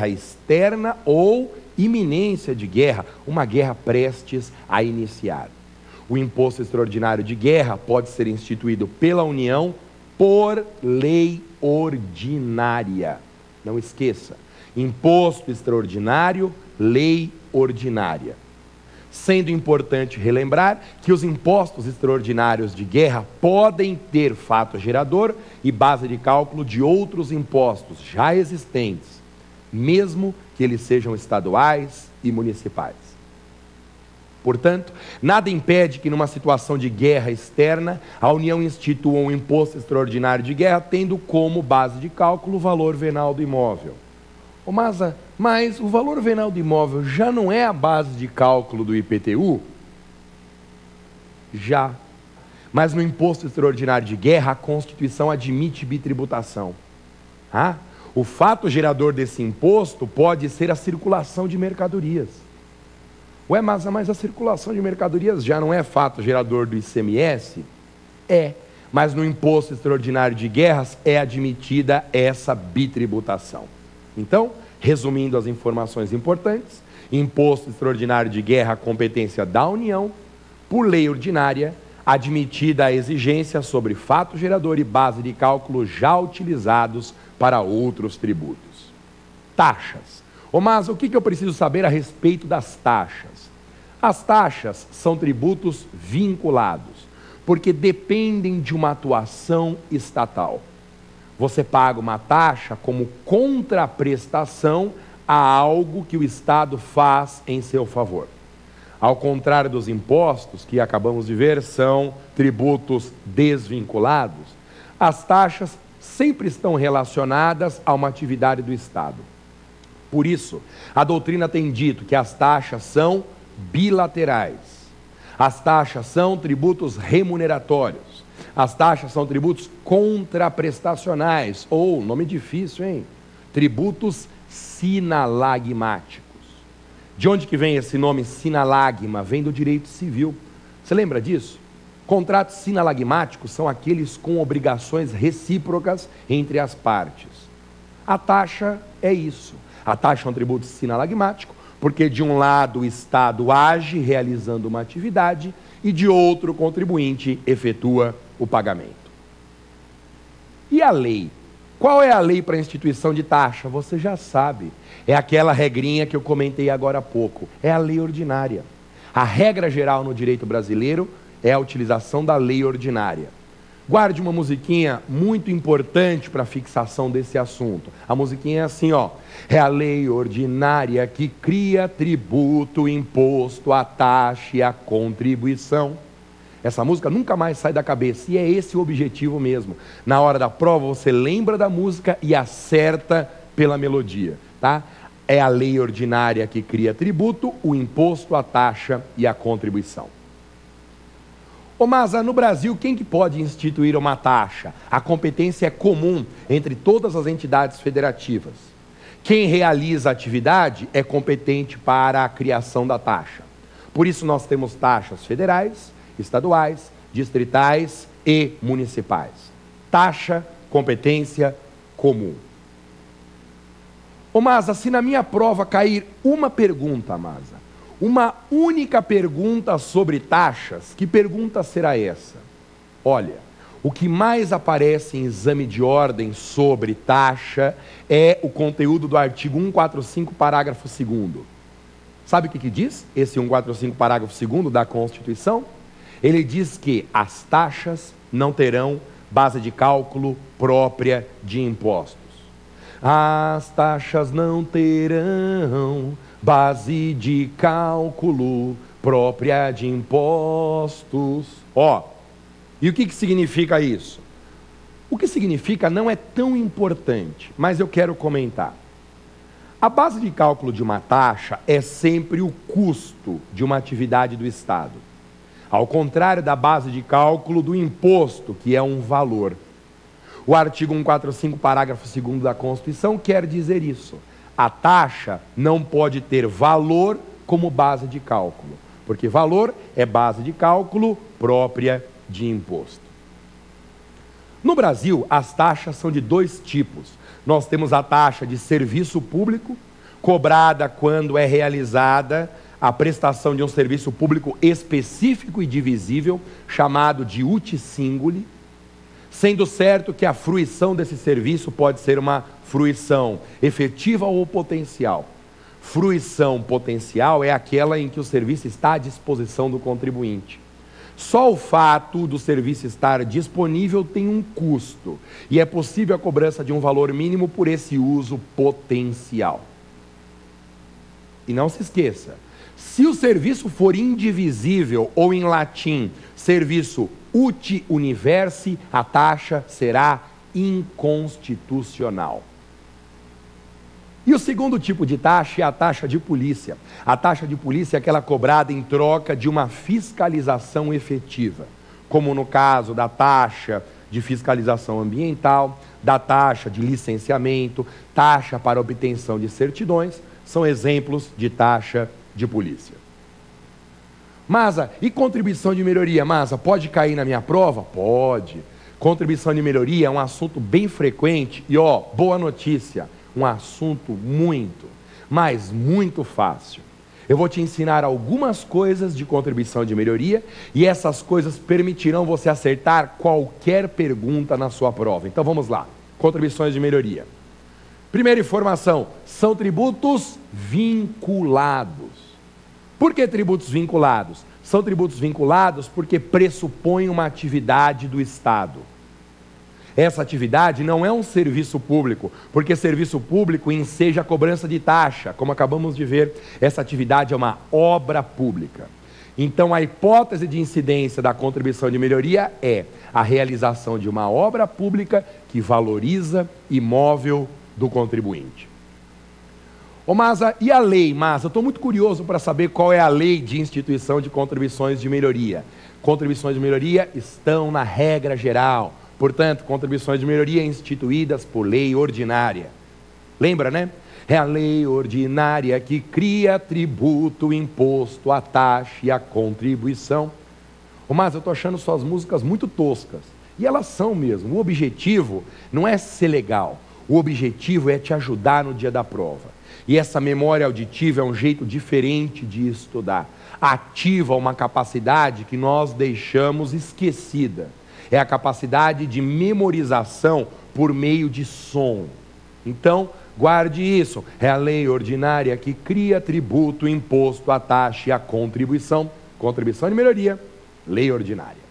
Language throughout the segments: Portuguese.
externa ou iminência de guerra, uma guerra prestes a iniciar. O imposto extraordinário de guerra pode ser instituído pela União por lei ordinária. Não esqueça, imposto extraordinário, lei ordinária. Sendo importante relembrar que os impostos extraordinários de guerra podem ter fato gerador e base de cálculo de outros impostos já existentes, mesmo que eles sejam estaduais e municipais. Portanto, nada impede que numa situação de guerra externa, a União institua um imposto extraordinário de guerra, tendo como base de cálculo o valor venal do imóvel. Ô Maza, mas o valor venal do imóvel já não é a base de cálculo do IPTU? Já. Mas no imposto extraordinário de guerra, a Constituição admite bitributação. O fato gerador desse imposto pode ser a circulação de mercadorias. Ué, mas a circulação de mercadorias já não é fato gerador do ICMS? É, mas no imposto extraordinário de guerras é admitida essa bitributação. Então, resumindo as informações importantes, imposto extraordinário de guerra, competência da União, por lei ordinária, admitida a exigência sobre fato gerador e base de cálculo já utilizados para outros tributos. Taxas. Mas o que eu preciso saber a respeito das taxas? As taxas são tributos vinculados, porque dependem de uma atuação estatal. Você paga uma taxa como contraprestação a algo que o Estado faz em seu favor. Ao contrário dos impostos, que acabamos de ver, são tributos desvinculados, as taxas sempre estão relacionadas a uma atividade do Estado. Por isso, a doutrina tem dito que as taxas são bilaterais. As taxas são tributos remuneratórios. As taxas são tributos contraprestacionais, ou, nome difícil, hein? Tributos sinalagmáticos. De onde que vem esse nome sinalagma? Vem do direito civil. Você lembra disso? Contratos sinalagmáticos são aqueles com obrigações recíprocas entre as partes. A taxa é isso. A taxa é um tributo sinalagmático, porque de um lado o Estado age realizando uma atividade e de outro o contribuinte efetua o pagamento. E a lei? Qual é a lei para a instituição de taxa? Você já sabe. É aquela regrinha que eu comentei agora há pouco. É a lei ordinária. A regra geral no direito brasileiro é a utilização da lei ordinária. Guarde uma musiquinha muito importante para a fixação desse assunto. A musiquinha é assim, ó. É a lei ordinária que cria tributo, imposto, a taxa e a contribuição. Essa música nunca mais sai da cabeça e é esse o objetivo mesmo. Na hora da prova você lembra da música e acerta pela melodia, tá? É a lei ordinária que cria tributo, o imposto, a taxa e a contribuição. Mas no Brasil, quem que pode instituir uma taxa? A competência é comum entre todas as entidades federativas. Quem realiza a atividade é competente para a criação da taxa. Por isso nós temos taxas federais, estaduais, distritais e municipais. Taxa, competência comum. Mas se na minha prova cair uma pergunta, Masa, uma única pergunta sobre taxas, que pergunta será essa? Olha, o que mais aparece em exame de ordem sobre taxa é o conteúdo do artigo 145, parágrafo 2º. Sabe o que diz esse 145, parágrafo 2º da Constituição? Ele diz que as taxas não terão base de cálculo própria de impostos. As taxas não terão base de cálculo própria de impostos. E o que significa isso? O que significa não é tão importante, mas eu quero comentar. A base de cálculo de uma taxa é sempre o custo de uma atividade do Estado. Ao contrário da base de cálculo do imposto, que é um valor. O artigo 145, parágrafo 2º da Constituição quer dizer isso. A taxa não pode ter valor como base de cálculo, porque valor é base de cálculo própria de imposto. No Brasil, as taxas são de dois tipos. Nós temos a taxa de serviço público cobrada quando é realizada a prestação de um serviço público específico e divisível, chamado de uti singuli, sendo certo que a fruição desse serviço pode ser uma fruição efetiva ou potencial. Fruição potencial é aquela em que o serviço está à disposição do contribuinte. Só o fato do serviço estar disponível tem um custo, e é possível a cobrança de um valor mínimo por esse uso potencial. E não se esqueça, se o serviço for indivisível, ou em latim, serviço uti universi, a taxa será inconstitucional. E o segundo tipo de taxa é a taxa de polícia. A taxa de polícia é aquela cobrada em troca de uma fiscalização efetiva, como no caso da taxa de fiscalização ambiental, da taxa de licenciamento, taxa para obtenção de certidões, são exemplos de taxa de polícia. Masa, e contribuição de melhoria? Masa, pode cair na minha prova? Pode. Contribuição de melhoria é um assunto bem frequente e, boa notícia, um assunto muito, mas muito fácil. Eu vou te ensinar algumas coisas de contribuição de melhoria e essas coisas permitirão você acertar qualquer pergunta na sua prova. Então vamos lá, contribuições de melhoria. Primeira informação, são tributos vinculados. Por que tributos vinculados? São tributos vinculados porque pressupõem uma atividade do Estado. Essa atividade não é um serviço público, porque serviço público enseja a cobrança de taxa, como acabamos de ver, essa atividade é uma obra pública. Então a hipótese de incidência da contribuição de melhoria é a realização de uma obra pública que valoriza imóvel do contribuinte. Ô Masa, e a lei, Masa? Eu estou muito curioso para saber qual é a lei de instituição de contribuições de melhoria. Contribuições de melhoria estão na regra geral. Portanto, contribuições de melhoria instituídas por lei ordinária. Lembra, né? É a lei ordinária que cria tributo, imposto, a taxa e a contribuição. Mas eu estou achando suas músicas muito toscas. E elas são mesmo. O objetivo não é ser legal. O objetivo é te ajudar no dia da prova. E essa memória auditiva é um jeito diferente de estudar. Ativa uma capacidade que nós deixamos esquecida. É a capacidade de memorização por meio de som. Então, guarde isso. É a lei ordinária que cria tributo, imposto, a taxa e a contribuição. Contribuição de melhoria, lei ordinária.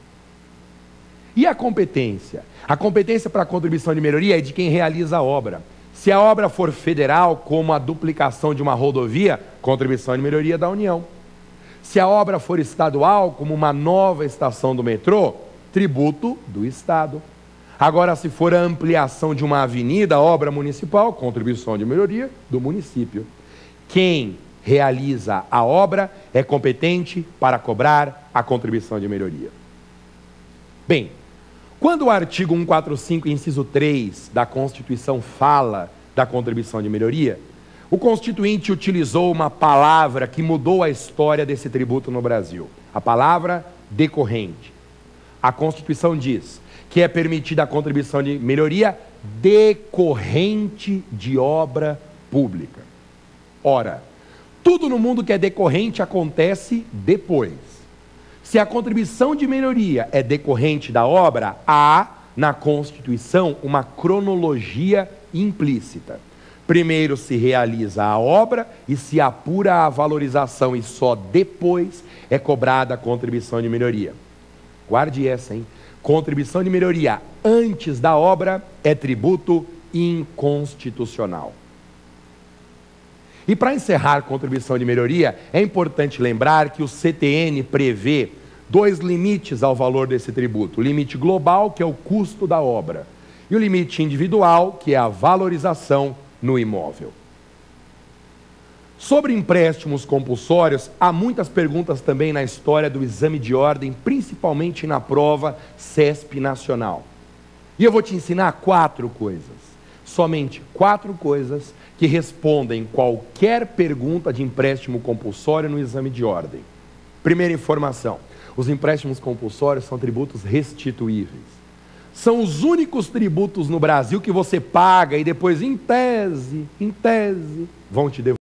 E a competência? A competência para a contribuição de melhoria é de quem realiza a obra. Se a obra for federal, como a duplicação de uma rodovia, contribuição de melhoria da União. Se a obra for estadual, como uma nova estação do metrô, tributo do Estado. Agora, se for a ampliação de uma avenida, obra municipal, contribuição de melhoria do município. Quem realiza a obra é competente para cobrar a contribuição de melhoria. Bem, quando o artigo 145, inciso 3 da Constituição fala da contribuição de melhoria, o Constituinte utilizou uma palavra que mudou a história desse tributo no Brasil. A palavra decorrente. A Constituição diz que é permitida a contribuição de melhoria decorrente de obra pública. Ora, tudo no mundo que é decorrente acontece depois. Se a contribuição de melhoria é decorrente da obra, há na Constituição uma cronologia implícita. Primeiro se realiza a obra e se apura a valorização e só depois é cobrada a contribuição de melhoria. Guarde essa, hein? Contribuição de melhoria antes da obra é tributo inconstitucional. E para encerrar contribuição de melhoria, é importante lembrar que o CTN prevê 2 limites ao valor desse tributo. O limite global, que é o custo da obra, e o limite individual, que é a valorização no imóvel. Sobre empréstimos compulsórios, há muitas perguntas também na história do exame de ordem, principalmente na prova CESP Nacional. E eu vou te ensinar 4 coisas, somente 4 coisas que respondem qualquer pergunta de empréstimo compulsório no exame de ordem. Primeira informação, os empréstimos compulsórios são tributos restituíveis. São os únicos tributos no Brasil que você paga e depois, em tese, vão te devolver.